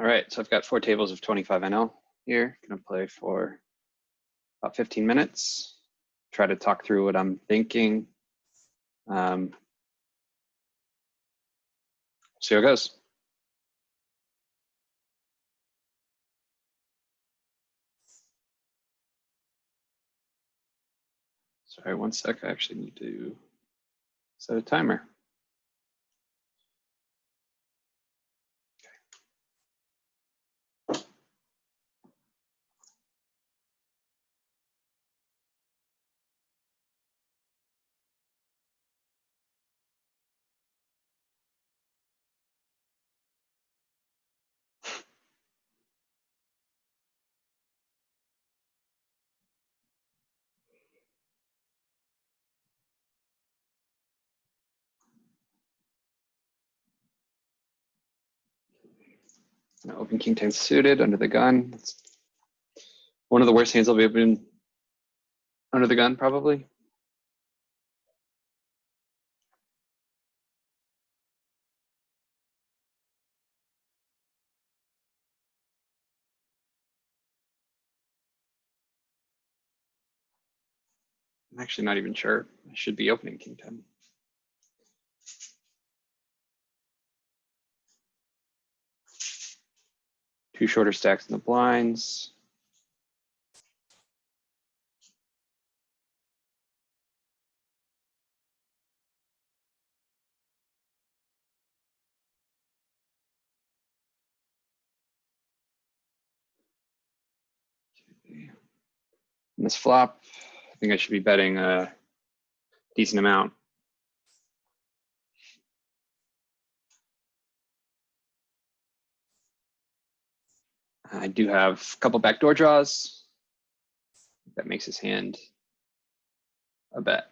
All right, so I've got 4 tables of 25 NL here. Gonna play for about 15 minutes. Try to talk through what I'm thinking. See how it goes. Sorry, 1 sec. I actually need to set a timer. Open king 10 suited under the gun. That's one of the worst hands I'll be open under the gun, probably. I'm actually not even sure. I should be opening king 10. Two shorter stacks in the blinds. Okay. And this flop, I think I should be betting a decent amount. I do have a couple backdoor draws. That makes his hand a bet.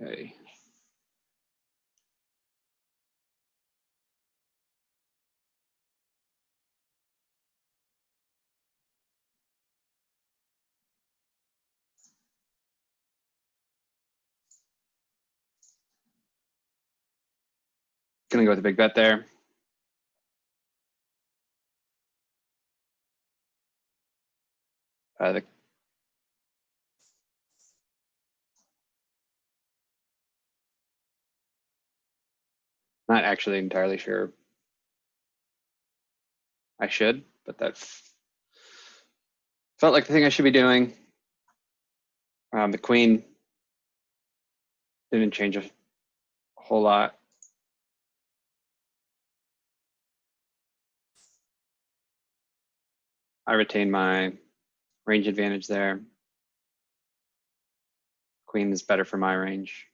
Okay. Gonna go with a big bet there. Not actually entirely sure I should, but that felt like the thing I should be doing. The queen didn't change a whole lot. I retain my range advantage there. Queen is better for my range.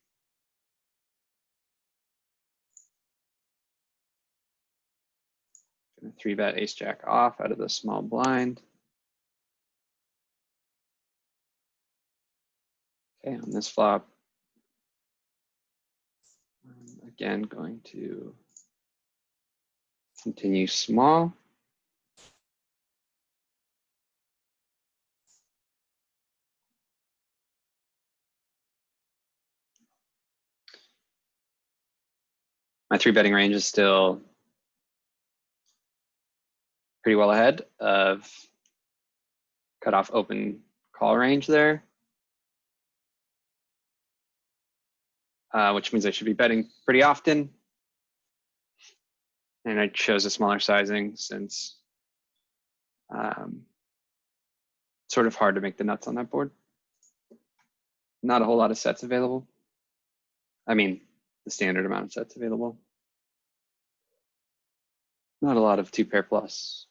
Gonna 3-bet ace jack off out of the small blind. Okay, on this flop, I'm again going to continue small. My 3-betting range is still pretty well ahead of cutoff open call range there, which means I should be betting pretty often. And I chose a smaller sizing since sort of hard to make the nuts on that board. Not a whole lot of sets available. I mean, the standard amount of sets available. Not a lot of 2-pair plus.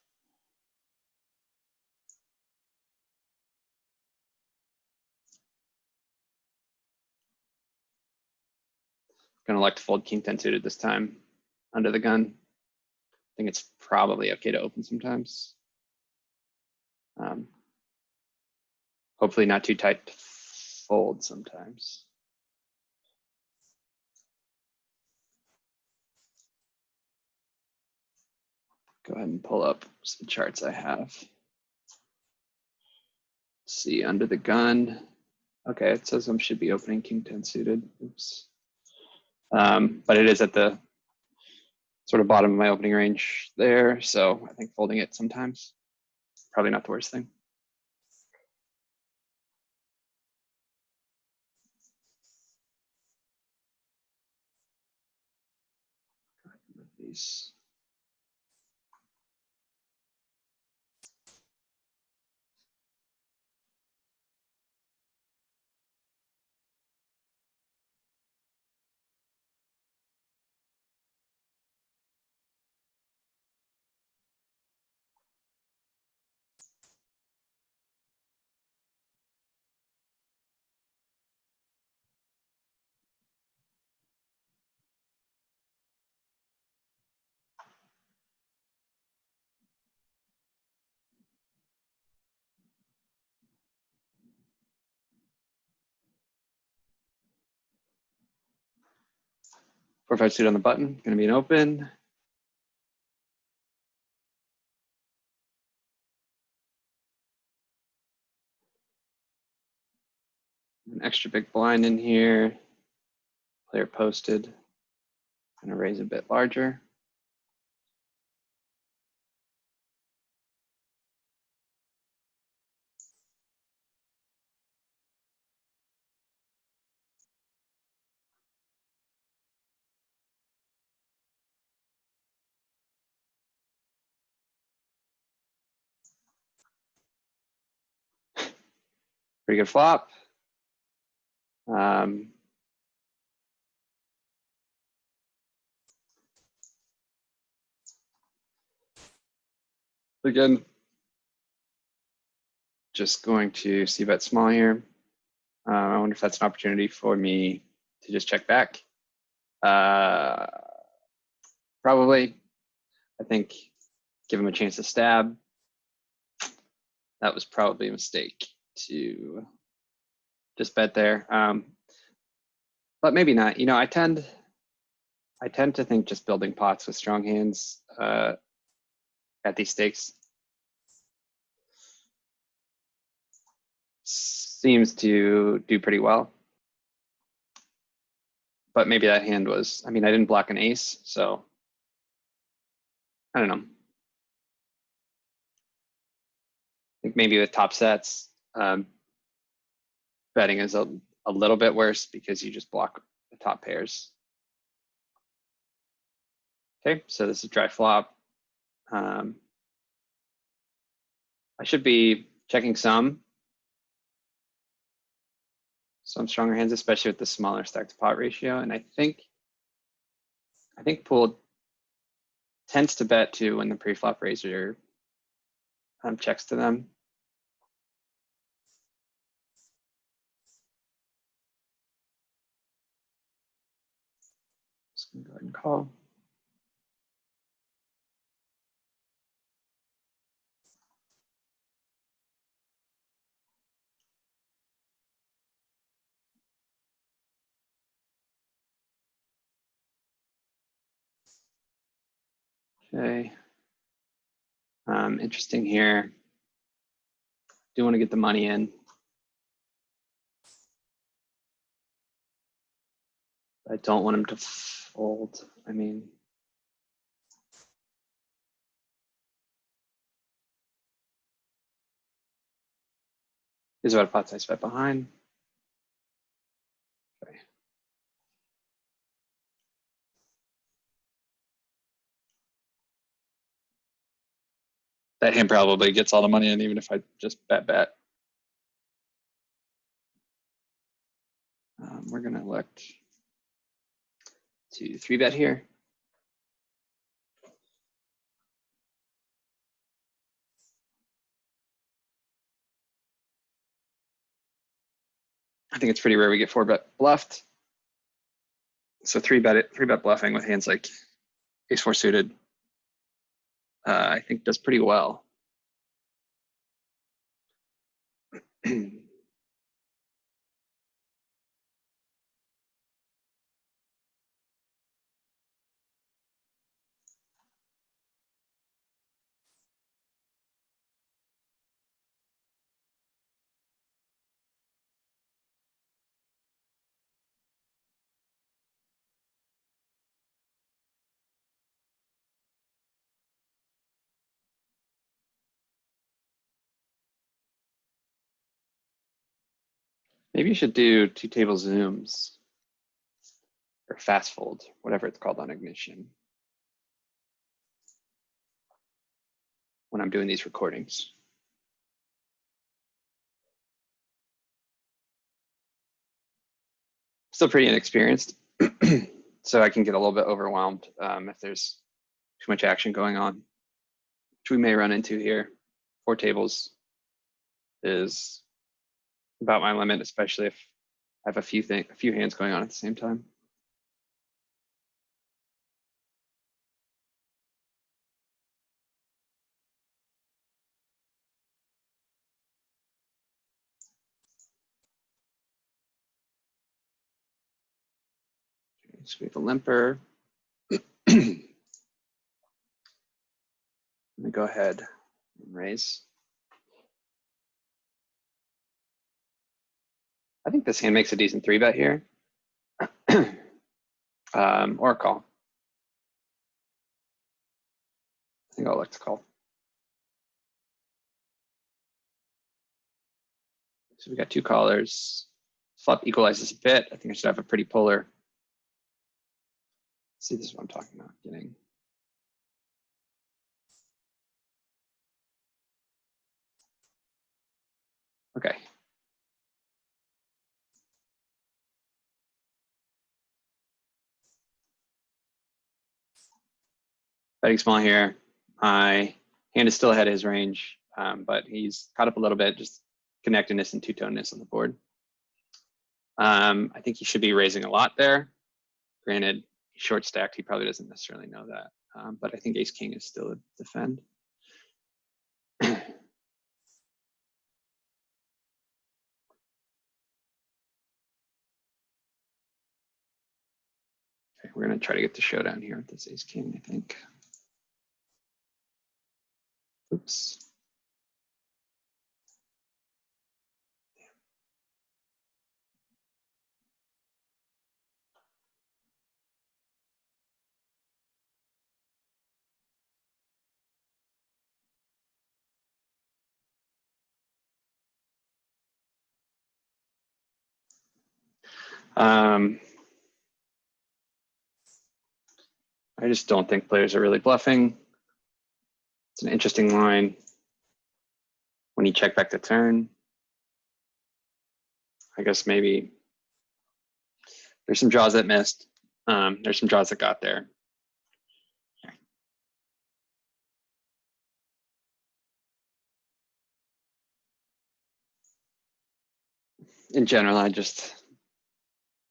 Gonna elect to fold king 10 suited this time under the gun. I think it's probably okay to open sometimes. Hopefully not too tight to fold sometimes. Go ahead and pull up some charts I have. see under the gun. Okay, it says I should be opening king 10 suited. Oops. But it is at the sort of bottom of my opening range there. So I think folding it sometimes, probably not the worst thing. These. Four, five suit on the button, gonna be an open. An extra big blind in here. Player posted. Gonna raise a bit larger. Pretty good flop. Again, just going to see bet small here. I wonder if that's an opportunity for me to just check back. Probably. I think give him a chance to stab. That was probably a mistake to just bet there. But maybe not. You know, I tend to think just building pots with strong hands at these stakes seems to do pretty well. But maybe that hand was, I mean, I didn't block an ace, so I don't know. I think maybe with top sets, betting is a little bit worse because you just block the top pairs. Okay, so this is dry flop. I should be checking some stronger hands, especially with the smaller stack to pot ratio. And I think pool tends to bet too when the pre-flop raiser checks to them. Just gonna go ahead and call. Okay. Interesting here. Do want to get the money in. I don't want him to fold. I mean, is about a pot size bet behind. Okay. That hand probably gets all the money in, even if I just bet. We're gonna elect to 3-bet here. I think it's pretty rare we get 4-bet bluffed. So 3-bet bluffing with hands like ace-4 suited, I think does pretty well. Maybe you should do 2 table zooms or fast fold, whatever it's called on Ignition, when I'm doing these recordings. Still pretty inexperienced, so I can get a little bit overwhelmed if there's too much action going on, which we may run into here. 4 tables is about my limit, especially if I have a few hands going on at the same time. So we have a limper. I'm gonna go ahead and raise. I think this hand makes a decent 3-bet here, or a call. I think I'll elect to call. So we got 2 callers. Flop equalizes a bit. I think I should have a pretty polar. See, this is what I'm talking about, getting. Okay. Betting small here. My hand is still ahead of his range, but he's caught up a little bit, just connectedness and two-toneness on the board. I think he should be raising a lot there. Granted, short stacked, he probably doesn't necessarily know that, but I think ace king is still a defend. Okay, we're gonna try to get the showdown here with this ace king, I think. Oops. I just don't think players are really bluffing. It's an interesting line. When you check back the turn, I guess maybe there's some draws that missed. There's some draws that got there. In general, I just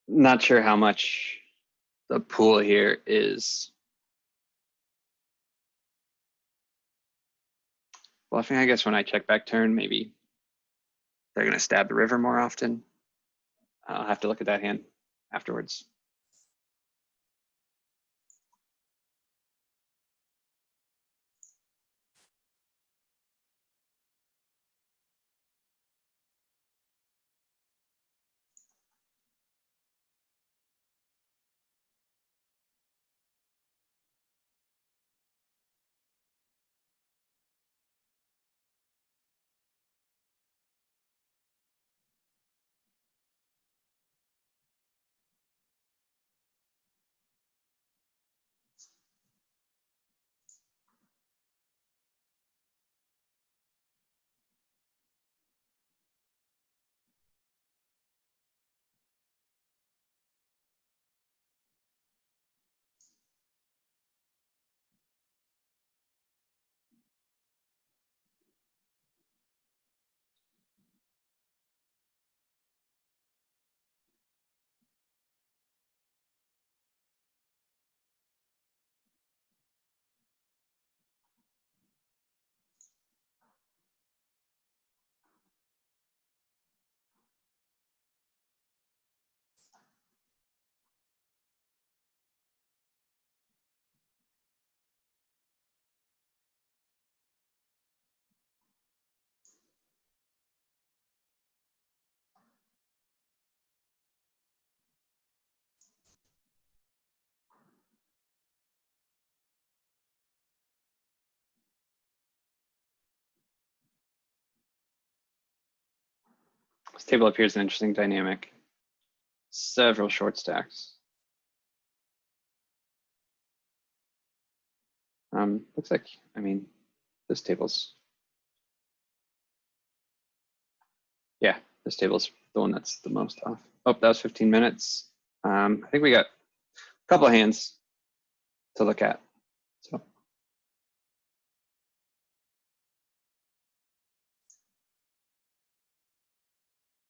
not sure how much the pool here is bluffing. I guess when I check back turn, maybe they're going to stab the river more often. I'll have to look at that hand afterwards. This table up here is an interesting dynamic. Several short stacks. Looks like, I mean, this table's, yeah, this table's the one that's the most off. Oh, that was 15 minutes. I think we got a couple of hands to look at. So